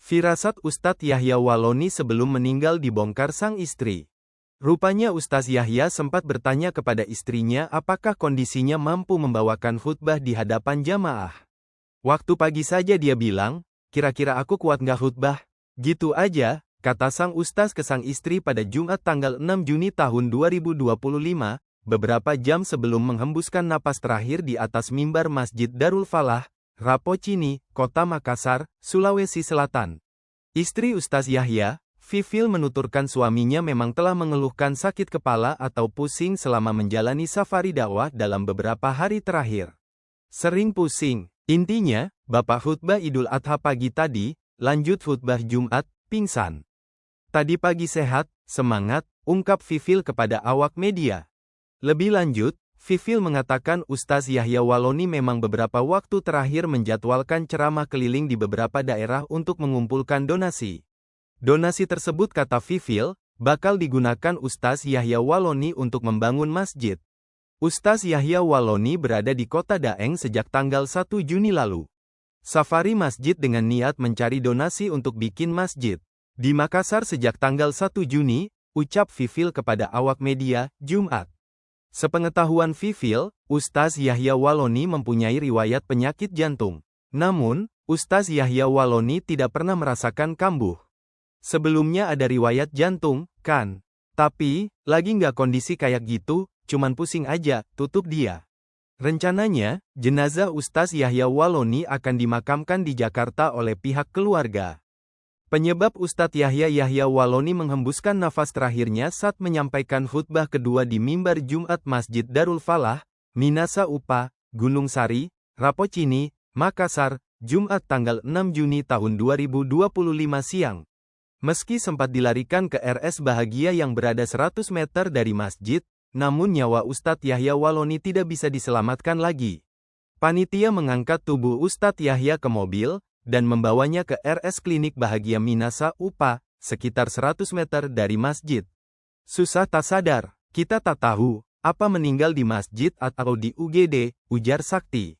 Firasat Ustadz Yahya Waloni sebelum meninggal dibongkar sang istri. Rupanya Ustadz Yahya sempat bertanya kepada istrinya apakah kondisinya mampu membawakan khutbah di hadapan jamaah. Waktu pagi saja dia bilang, kira-kira aku kuat nggak khutbah? Gitu aja, kata sang ustaz ke sang istri pada Jumat tanggal 6 Juni tahun 2025, beberapa jam sebelum menghembuskan napas terakhir di atas mimbar Masjid Darul Falah, Rapocini, Kota Makassar, Sulawesi Selatan. Istri Ustaz Yahya, Fifil menuturkan suaminya memang telah mengeluhkan sakit kepala atau pusing selama menjalani safari dakwah dalam beberapa hari terakhir. Sering pusing, intinya, bapak khutbah Idul Adha pagi tadi, lanjut khutbah Jumat, pingsan. Tadi pagi sehat, semangat, ungkap Fifil kepada awak media. Lebih lanjut, Fifil mengatakan Ustaz Yahya Waloni memang beberapa waktu terakhir menjadwalkan ceramah keliling di beberapa daerah untuk mengumpulkan donasi. Donasi tersebut, kata Fifil, bakal digunakan Ustaz Yahya Waloni untuk membangun masjid. Ustaz Yahya Waloni berada di kota Daeng sejak tanggal 1 Juni lalu. Safari masjid dengan niat mencari donasi untuk bikin masjid. Di Makassar sejak tanggal 1 Juni, ucap Fifil kepada awak media, Jumat. Sepengetahuan Fifil, Ustaz Yahya Waloni mempunyai riwayat penyakit jantung. Namun, Ustaz Yahya Waloni tidak pernah merasakan kambuh. Sebelumnya ada riwayat jantung, kan? Tapi, lagi nggak kondisi kayak gitu, cuman pusing aja, tutup dia. Rencananya, jenazah Ustaz Yahya Waloni akan dimakamkan di Jakarta oleh pihak keluarga. Penyebab Ustadz Yahya Waloni menghembuskan nafas terakhirnya saat menyampaikan khutbah kedua di mimbar Jumat Masjid Darul Falah, Minasa Upa, Gunung Sari, Rapocini, Makassar, Jumat tanggal 6 Juni tahun 2025 siang. Meski sempat dilarikan ke RS Bahagia yang berada 100 meter dari masjid, namun nyawa Ustadz Yahya Waloni tidak bisa diselamatkan lagi. Panitia mengangkat tubuh Ustadz Yahya ke mobil, dan membawanya ke RS Klinik Bahagia Minasa Upa, sekitar 100 meter dari masjid. Susah tak sadar, kita tak tahu, apa meninggal di masjid atau di UGD, ujar Sakti.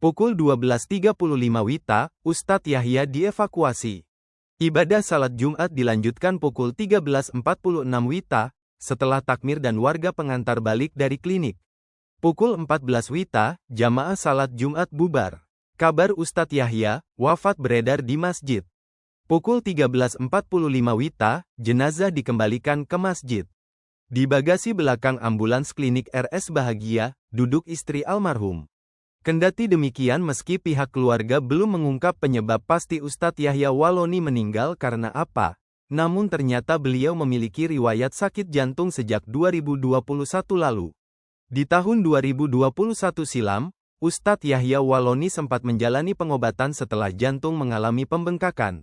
Pukul 12.35 WITA, Ustadz Yahya dievakuasi. Ibadah salat Jumat dilanjutkan pukul 13.46 WITA, setelah takmir dan warga pengantar balik dari klinik. Pukul 14 WITA, jamaah salat Jumat bubar. Kabar Ustadz Yahya, wafat beredar di masjid. Pukul 13.45 WITA, jenazah dikembalikan ke masjid. Di bagasi belakang ambulans klinik RS Bahagia, duduk istri almarhum. Kendati demikian meski pihak keluarga belum mengungkap penyebab pasti Ustadz Yahya Waloni meninggal karena apa, namun ternyata beliau memiliki riwayat sakit jantung sejak 2021 lalu. Di tahun 2021 silam, Ustadz Yahya Waloni sempat menjalani pengobatan setelah jantung mengalami pembengkakan.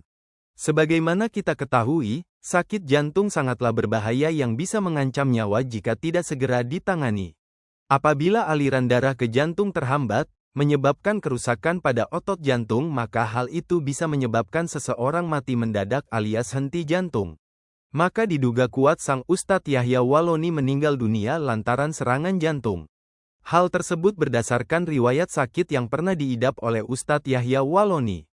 Sebagaimana kita ketahui, sakit jantung sangatlah berbahaya yang bisa mengancam nyawa jika tidak segera ditangani. Apabila aliran darah ke jantung terhambat, menyebabkan kerusakan pada otot jantung, maka hal itu bisa menyebabkan seseorang mati mendadak alias henti jantung. Maka diduga kuat sang Ustadz Yahya Waloni meninggal dunia lantaran serangan jantung. Hal tersebut berdasarkan riwayat sakit yang pernah diidap oleh Ustadz Yahya Waloni.